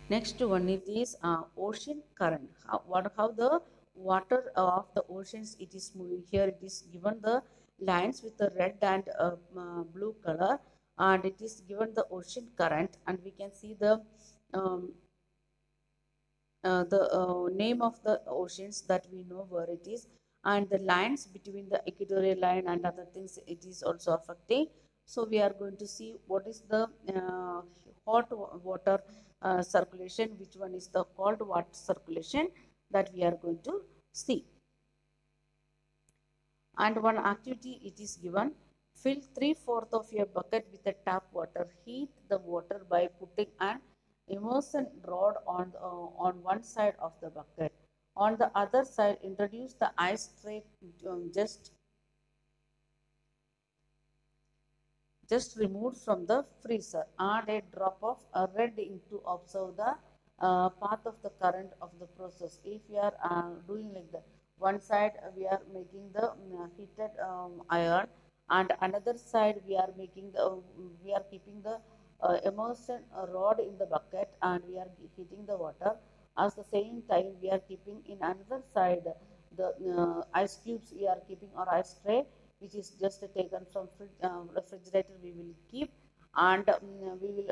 Next one it is ocean current. How the water of the oceans it is moving. Here it is given the lines with the red and blue color, and it is given the ocean current, and we can see um, the name of the oceans that we know where it is, and the lines between the equatorial line and other things it is also affecting. So we are going to see what is the hot water circulation, which one is the cold water circulation, that we are going to see. And one activity it is given: fill 3/4 of your bucket with the tap water. Heat the water by putting an immersion rod on one side of the bucket. On the other side, introduce the ice tray just removed from the freezer. Add a drop of red ink to observe the path of the current of the process. If we are doing like that, one side we are making the heated iron, and another side we are keeping the immersion rod in the bucket, and we are heating the water. At the same time, we are keeping in another side the ice cubes we are keeping, or ice tray, which is just taken from refrigerator we will keep, and we will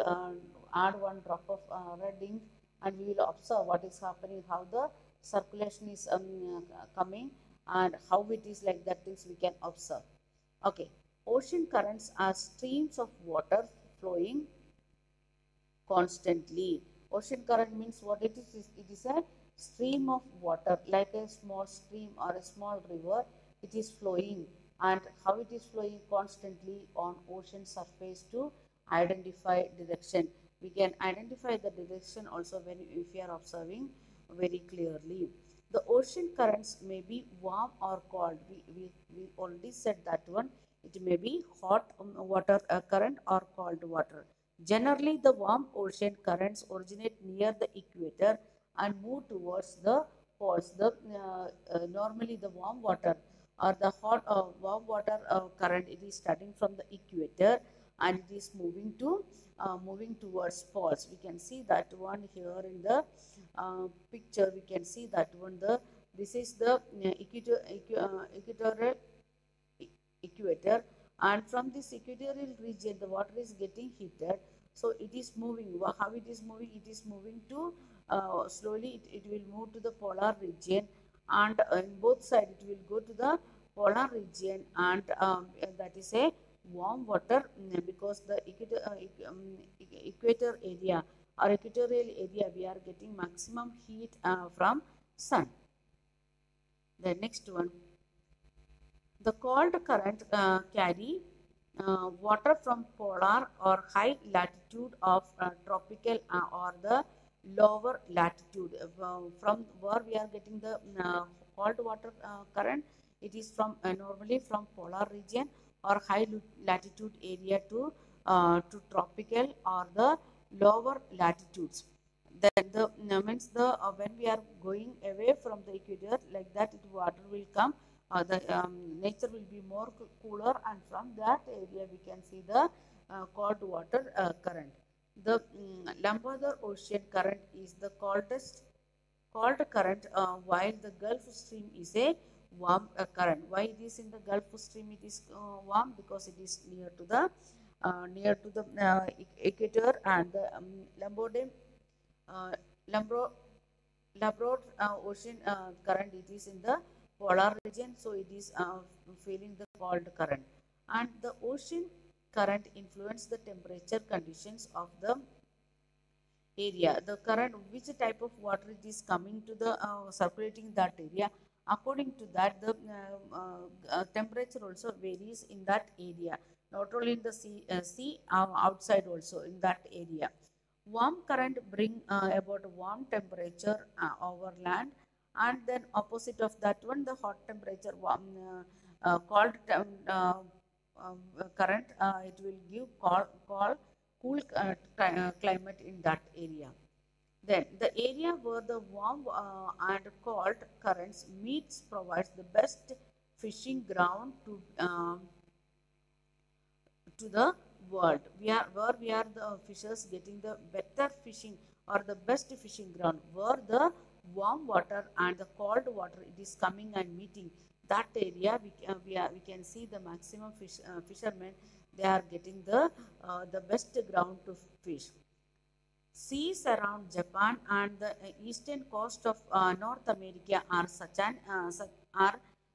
add one drop of red ink, and we will observe what is happening, how the circulation is coming, and how it is like that things we can observe. Okay, ocean currents are streams of water flowing constantly. Ocean current means what it is? It is a stream of water, like a small stream or a small river. It is flowing, and how it is flowing constantly on ocean surface to identify direction. We can identify the direction also when if we are observing very clearly. The ocean currents may be warm or cold. We already said that one. It may be hot water current or cold water. Generally, the warm ocean currents originate near the equator and move towards the poles. Normally the warm water or the hot warm water current, it is starting from the equator and it is moving towards poles. We can see that one here in the picture. We can see that one. This is the equatorial equator, and from this equatorial region the water is getting heated, so it is moving. How it is moving? It is moving to slowly it will move to the polar region, and in both sides it will go to the polar region, and that is a warm water, because the equator area or equatorial area we are getting maximum heat from sun. The next one, the cold current carry water from polar or high latitude of tropical or the lower latitude. From where we are getting the cold water current, it is from normally from polar region or high latitude area to tropical or the lower latitudes. Then the means the when we are going away from the equator, like that it water will come, the nature will be more cooler, and from that area we can see the cold water current. The Labrador Ocean current is the cold current, while the Gulf Stream is a warm current. Why it is in the Gulf Stream it is warm? Because it is near to the equator, and the Labrador uh, Labrador, Labrador Ocean current, it is in the polar region, so it is feeling the cold current. And the ocean current influence the temperature conditions of the area. The current, which type of water it is coming to the circulating that area, according to that the temperature also varies in that area, not only in the sea outside also in that area. Warm current bring about warm temperature over land, and then opposite of that one the hot temperature warm cold current, it will give cool climate in that area. Then the area where the warm and cold currents meets provides the best fishing ground to the world. We are where we are the fishers getting the better fishing, or the best fishing ground where the warm water and the cold water it is coming and meeting. That area we can see the maximum fishermen they are getting the best ground to fish. Seas around Japan and the eastern coast of North America are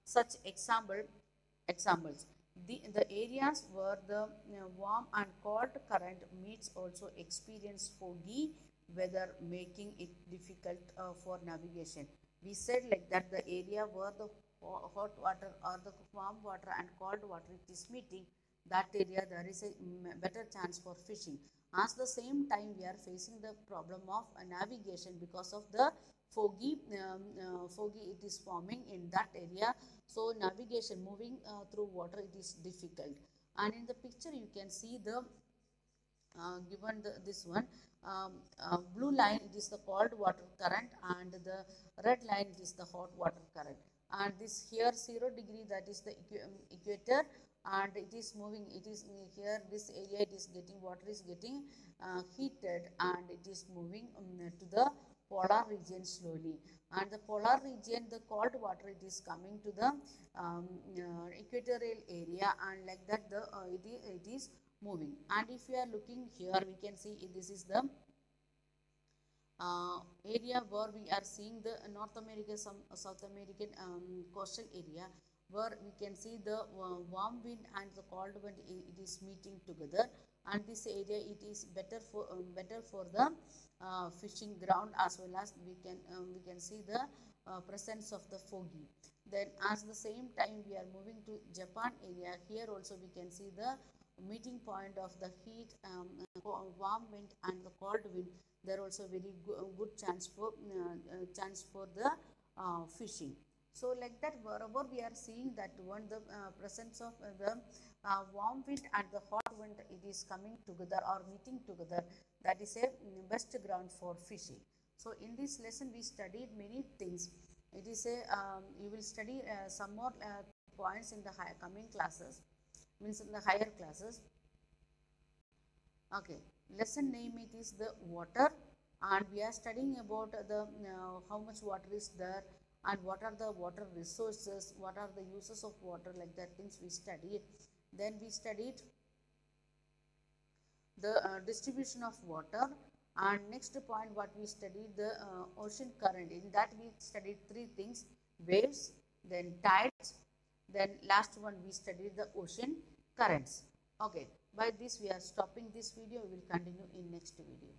such examples. The areas where the warm and cold current meets also experience foggy weather, making it difficult for navigation. We said like that the area where the hot water or the warm water and cold water it is meeting, that area there is a better chance for fishing. At the same time, we are facing the problem of navigation because of the foggy it is forming in that area. So navigation moving through water it is difficult. And in the picture you can see the given this one blue line it is the cold water current and the red line it is the hot water current, and this here 0 degree that is the equator, and it is moving, it is here this area it is getting water is getting heated and it is moving to the polar region slowly, and the polar region the cold water it is coming to the equatorial area, and like that the it is moving. And if you are looking here we can see this is the area where we are seeing the North America, some South American coastal area where we can see the warm wind and the cold wind it is meeting together, and this area it is better for the fishing ground, as well as we can see the presence of the foggy. Then at the same time we are moving to Japan area, here also we can see the meeting point of the heat, warm wind and the cold wind. There also very good chance for the fishing. So like that wherever we are seeing that one the presence of the warm wind and the hot wind it is coming together or meeting together, that is a best ground for fishing. So in this lesson we studied many things. It is a you will study some more points in the coming classes, means in the higher classes. Okay, lesson name it is the water, and we are studying about the how much water is there and what are the water resources, what are the uses of water, like that things we studied. Then we studied the distribution of water, and next point what we studied the ocean current. In that we studied three things: waves, then tides, then last one we studied the ocean currents. Okay, by this we are stopping this video. We will continue in next video.